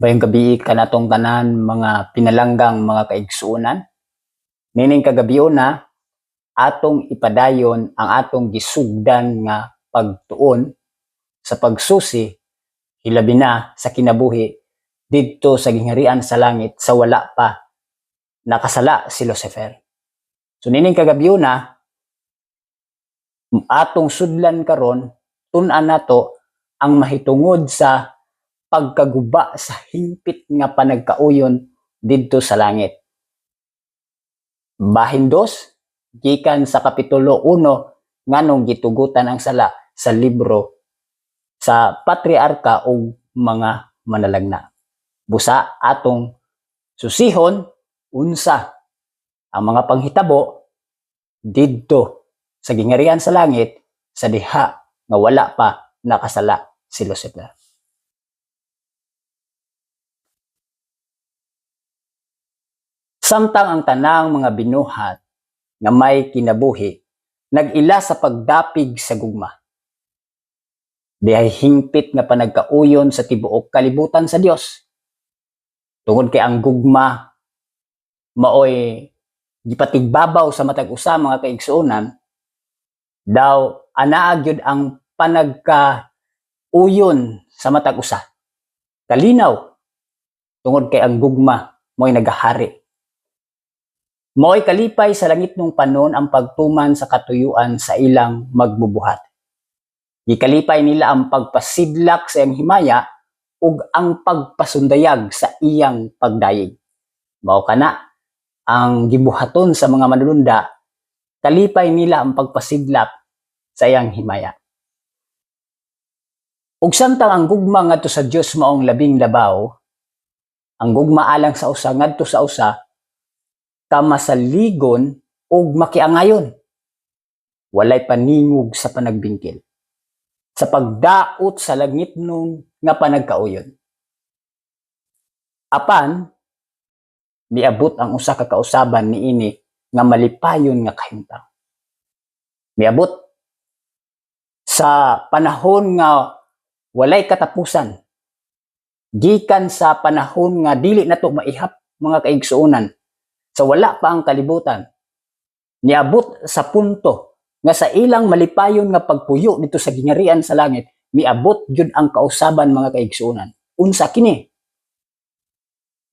Bayong gabi kanatong tanan mga pinalanggang mga kaigsuonan. Nining kagabi na atong ipadayon ang atong gisugdan nga pagtuon sa pagsusi hilabi na sa kinabuhi didto sa gingharian sa langit sa wala pa nakasala si Lucifer. So nining kagabi na atong sudlan karon tun-an nato ang mahitungod sa pagkaguba sa hingpit nga panagkauyon didto sa langit. Bahin 2, gikan sa kapitulo 1 nganong gitugutan ang sala sa libro sa patriarka o mga manalagna. Busa atong susihon unsa ang mga panghitabo didto sa gingharian sa langit sa diha nga wala pa nakasala si Lucifer. Samtang ang tanang mga binuhat nga may kinabuhi nag-ila sa pagdapig sa gugma. Dihay hingpit nga panagkauyon sa tibuok kalibutan sa Dios. Tungod kay ang gugma maoy gipatigbabaw sa matag usa mga kaigsuonan, daw anaa gyud ang panagkauyon sa matag usa. Kalinaw tungod kay ang gugma mo'y nagahari. Mo'y kalipay sa langit nung panon ang pagtuman sa katuyuan sa ilang magbubuhat. Gikalipay nila ang pagpasidlak sa iyang himaya ug ang pagpasundayag sa iyang pagdayeg. Mao kana ang gibuhaton sa mga manununda, kalipay nila ang pagpasidlak sa iyang himaya. Ug samtang ang gugma ngadto sa Dios maong labing labaw, ang gugma alang sa usa ngadto sa usa kamasaligon ug makiangayon. Walay paningog sa panagbingkil. Sa pagdaot sa langit nun nga panagkauyon. Apan, miabot ang usa ka kausaban niini nga malipayon nga kahimtang. Miabot sa panahon nga walay katapusan. Gikan sa panahon nga dili nato maihap mga kaigsuonan. Sa wala pa ang kalibutan, niabot sa punto nga sa ilang malipayon nga pagpuyo dito sa gingharian sa langit, miabot jud ang kausaban mga kaigsuonan. Unsa kini?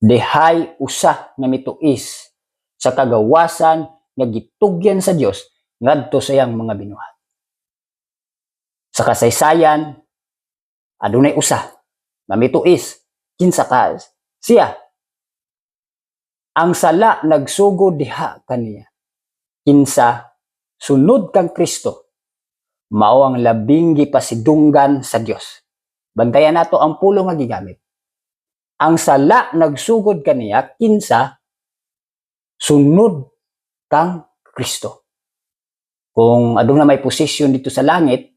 Dihay usa nga mituis sa kagawasan nga gitugyan sa Dios ngadto sa iyang mga binuhat. Sa kasaysayan, adunay usa nga mituis kinsa ka siya. Ang sala nagsugod diha kaniya. Kinsa sunod kang Kristo, mao ang labing gipasidunggan sa Dios. Bantayan nato ang pulo nga gigamit. Ang sala nagsugod kaniya kinsa sunod kang Kristo. Kung aduna may posisyon dito sa langit,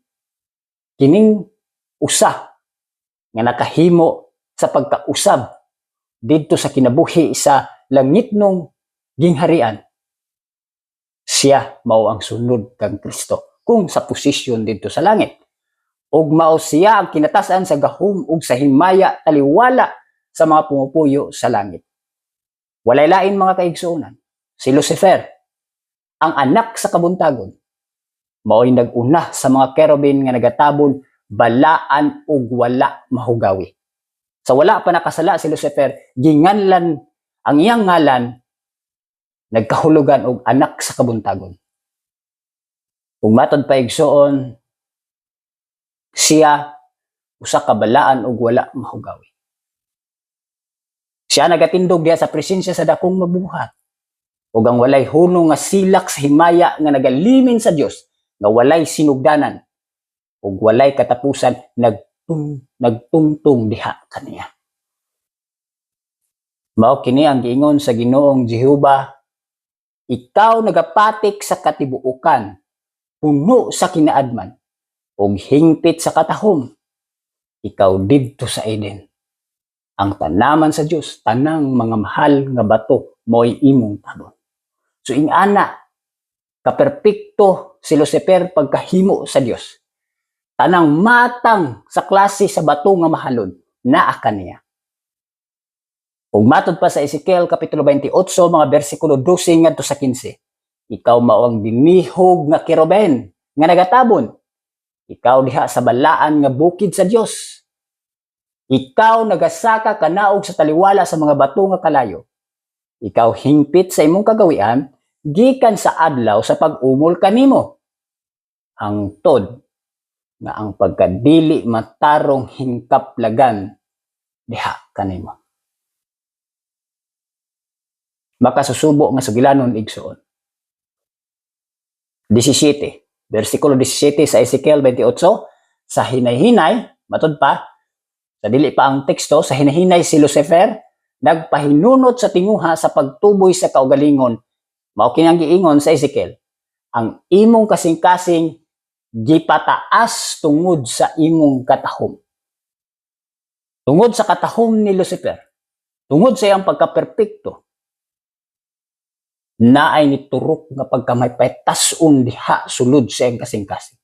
kining usa nga nakahimo sa pagkausab dito sa kinabuhi sa langit nung gingharian, siya mao ang sunod kang Kristo kung sa posisyon dito sa langit. Ug mao siya ang kinatasan sa gahom ug sa himaya taliwala sa mga pumupuyo sa langit. Walay lain mga kaigsuonan, si Lucifer, ang anak sa kabuntagon, mao'y nag-una sa mga kerubin nga nagatabon balaan ug wala mahugawi. Sa wala pa nakasala si Lucifer, ginganlan ang iyang ngalan, nagkahulugan og anak sa kabuntagon. Kung matod pa igsuon, siya usa ka balaan og wala mahugawi. Siya nagatindog diha sa presensya sa dakong mabuhat. Ug ang walay hunong nga silak sa himaya nga nagalimin sa Dios, nga walay sinugdanan ug walay katapusan, nagtungtong diha kaniya. Mao kini ang giingon sa Ginoong Jehova, ikaw nagapatik sa katibuukan, puno sa kinaadman, ug hingpit sa katahom. Ikaw didto sa Eden. Ang tanaman sa Dios, tanang mga mahal nga bato mo'y imong tabon. So ingana, kaperpekto si Lucifer pagkahimo sa Dios. Tanang matang sa klase sa bato nga mahalon, naa kaniya. Ug matod pa sa Ezekiel kapitulo 28 mga bersikulo 12 ngadto sa 15. Ikaw mao ang dinihog nga keruben nga nagatabon. Ikaw diha sa balaan nga bukid sa Dios. Ikaw nagasaka kanaog sa taliwala sa mga bato nga kalayo. Ikaw hingpit sa imong kagawian gikan sa adlaw sa pag-umol kanimo. Hangtod nga ang pagkadili matarong hingkaplagan diha kanimo. Makasusubo nga sugilanon igsoon. 17, versikulo 17 sa Ezekiel 28, sa hinay-hinay, matod pa, sa dili pa ang teksto, sa hinay-hinay si Lucifer, nagpahinunot sa tinguha sa pagtuboy sa kaugalingon, mao kini ang giingon sa Ezekiel, ang imong kasing-kasing gipataas tungod sa imong katahom. Tungod sa katahom ni Lucifer, tungod sa iyang pagkaperpekto, naay niturok nga pagkamay tas-on diha sulod sa iyang kasing-kasing.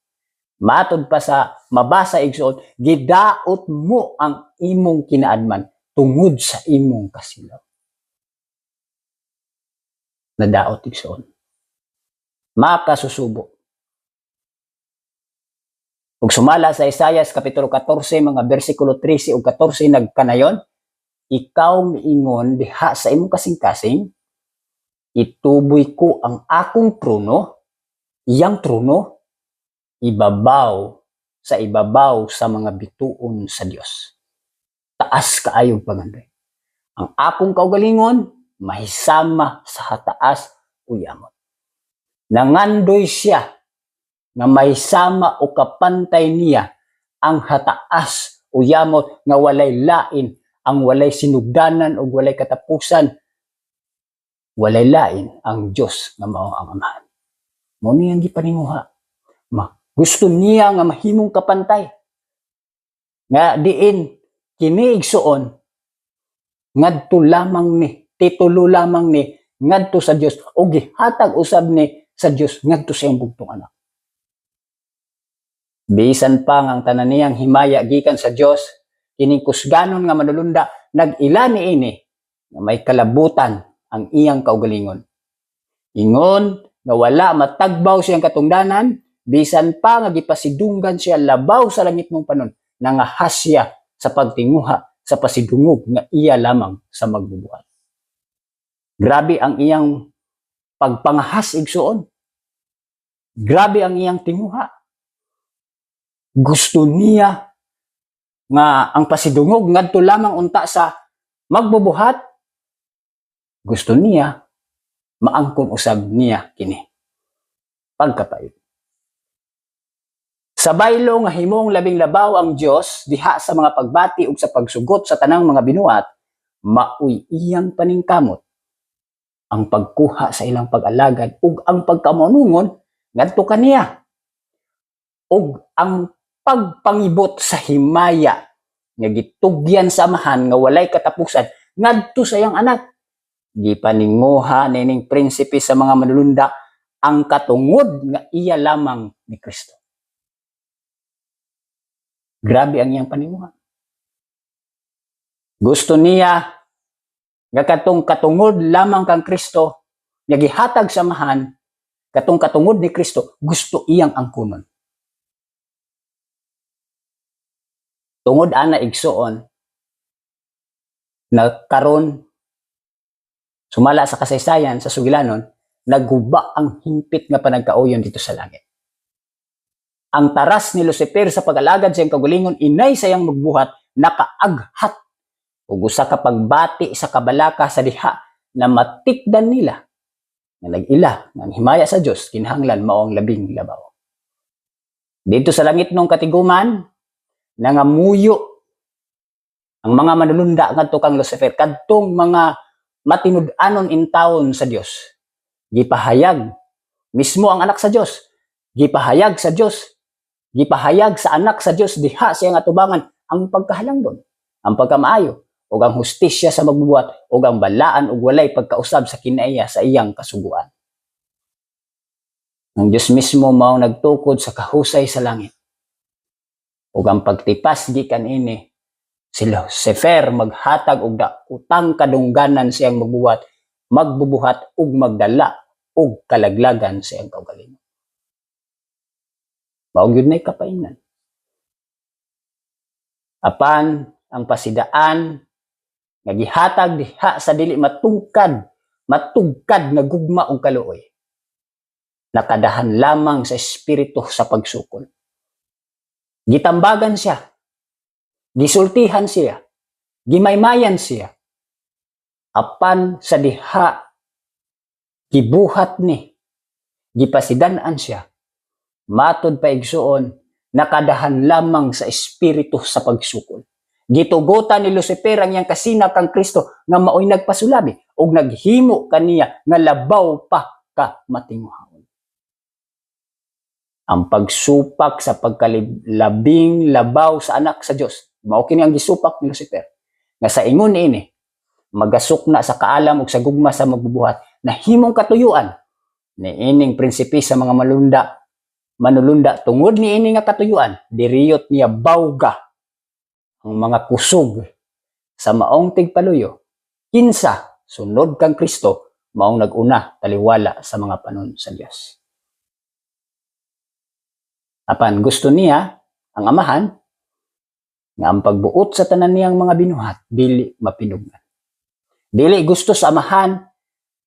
Matod pa sa mabasa igsoon, gidaot mo ang imong kinaadman tungod sa imong kasilaw. Nadaot igsoon. Makasusubo. Ug sumala sa Isaias kapitulo 14 mga bersikulo 13 ug 14 nagkanayon, ikaw miingon diha sa imong kasing-kasing, ituboy ko ang akong trono, iyang trono, ibabaw sa mga bituon sa Dios. Taas kaayong pangandoy. Ang akong kaugalingon, mahisama sa hataas uyamot. Nangandoy siya nga mahisama o kapantay niya ang hataas uyamot nga walay lain, ang walay sinugdanan o walay katapusan. Walay lain ang Diyos nga mao ang Amahan. Mao niyang gipaninguha. Gusto niya nga mahimong kapantay. Nga diin kini igsuon ngadto lamang ni, titulo lamang ni ngadto sa Dios o gihatag usab ni sa Dios ngadto sa iyang bugtong anak. Bisan pa nga ang tanan niyang himaya gikan sa Dios, kining kusganon nga manulunda nag-ila niini nga may kalabutan ang iyang kaugalingon. Ingon nga wala matagbaw siyang katungdanan, bisan pa nga gipasidunggan siya labaw sa langit mong panon, nangahas siya sa pagtinguha sa pasidungog nga iya lamang sa magbubuhat. Grabe ang iyang pagpangahas igsuon. Grabe ang iyang tinguha. Gusto niya nga ang pasidungog ngadto lamang unta sa magbubuhat. Gusto niya, maangkon usab niya kini. Pagkapayo. Sa baylo nga himong labing labaw ang Dios diha sa mga pagbati ug sa pagsugot sa tanang mga binuhat, maoy iyang paningkamot ang pagkuha sa ilang pag-alagad ug ang pagkamanungon ngadto kaniya. Ug ang pagpangibot sa himaya nga gitugyan sa Amahan nga walay katapusan ngadto sa iyang anak. Gipaninguha nining prinsipe sa mga manulunda ang katungod nga iya lamang ni Kristo. Grabe ang iyang paninguha. Gusto niya nga katong katungod lamang kang Kristo nga gihatag sa Amahan, katong katungod ni Kristo, gusto iyang angkunon. Tungod ana igsuon na karon sumala sa kasaysayan, sa sugilanon, nagguba ang hingpit nga panagkauyon dito sa langit. Ang taras ni Lucifer sa pag-alagad sa iyang kaugalingon, inay sa iyang magbuhat, nakaaghat ug usa ka pagbati sa kabalaka sa diha na matikdan nila nga nag-ila ng himaya sa Dios kinahanglan mao ang labing labaw. Dito sa langit nung katiguman, nangamuyo ang mga manulunda ngadto kang Lucifer kadtong mga matinud-anon in taon sa Dios. Gipahayag mismo ang anak sa Dios. Gipahayag sa Dios. Gipahayag sa anak sa Dios diha sa iyang atubangan ang pagkahalangdon, ang pagkamaayo, ug ang hustisya sa magbubuhat, ug ang balaan ug walay pagkausab sa kinaiya sa iyang kasuguan. Ang Dios mismo mao nagtukod sa kahusay sa langit. Ug ang pagtipas gikan ini Si Lucifer maghatag og utang kadungganan siyang magbubuhat ug magdala og kalaglagan siyang kaugalingon. Mao gyud nay kapainan. Apan ang pasidaan nga gihatag diha sa dili matugkad nga gugma ug kaluoy, nakadahan lamang sa espiritu sa pagsukol. Gitambagan siya, gisultihan siya, gimaymayan siya. Apan sa diha gibuhat ni, gipasidan-an siya, matod pa igsuon, nakadahan lamang sa espiritu sa pagsukol. Gitugutan ni Lucifer ang iyang kasinag kang Kristo nga maoy nagpasulabi ug naghimo kaniya nga labaw pa ka matinguhaon. Ang pagsupak sa pagkalabing labaw sa anak sa Dios, mao kini ang gisupak ni Lucifer. Nga sa ingon niini, magasukna sa kaalam ug sa gugma sa magbubuhat na himong katuyuan niining prinsipe sa mga manulunda tungod niini nga katuyuan, diriyot niya bawga ang mga kusog sa maong tigpaluyo. Kinsa sunod kang Kristo maong naguna taliwala sa mga panon sa Dios. Apan gusto niya ang amahan nga ang pagbuot sa tanan niyang mga binuhat dili mapinugnan. Dili gusto sa amahan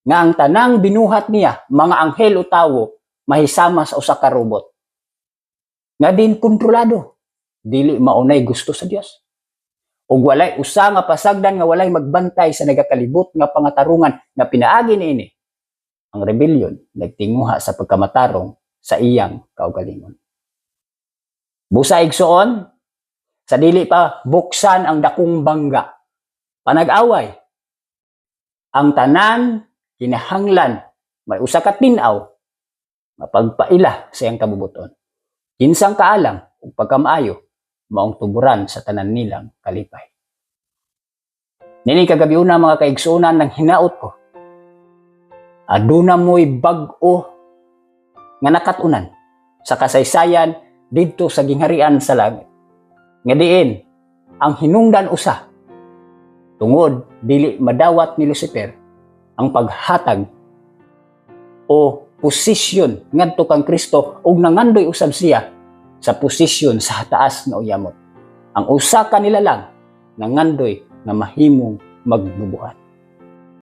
nga ang tanang binuhat niya mga anghel o tawo mahisama sa usa ka robot. Nga din kontrolado, dili maunay gusto sa Dios. Ug walay usa nga pasagdan nga walay magbantay sa nagakalibot nga pangatarungan nga pinaagi niini. Ang rebellion nagtinguha sa pagkamatarong sa iyang kaugalingon. Busa igsuon, sa dili pa buksan ang dakong bangga, panag-away, ang tanan kinahanglan may usa ka tin-aw mapagpaila sa iyang kabubuton. Kinsang kaalam ug pagkamaayo maong tuburan sa tanan nilang kalipay. Nini kagabiuna mga kaigsunan ng hinaot ko, aduna mo'y bag-o nga nakatunan sa kasaysayan didto sa gingharian sa langit. Nga diin, ang hinungdan usa, tungod dili madawat ni Lucifer ang paghatag o posisyon ngadto kang Kristo ug nangandoy usab siya sa posisyon sa taas nga uyamot. Ang usa ka nila lang nangandoy nga mahimong magbubuhat.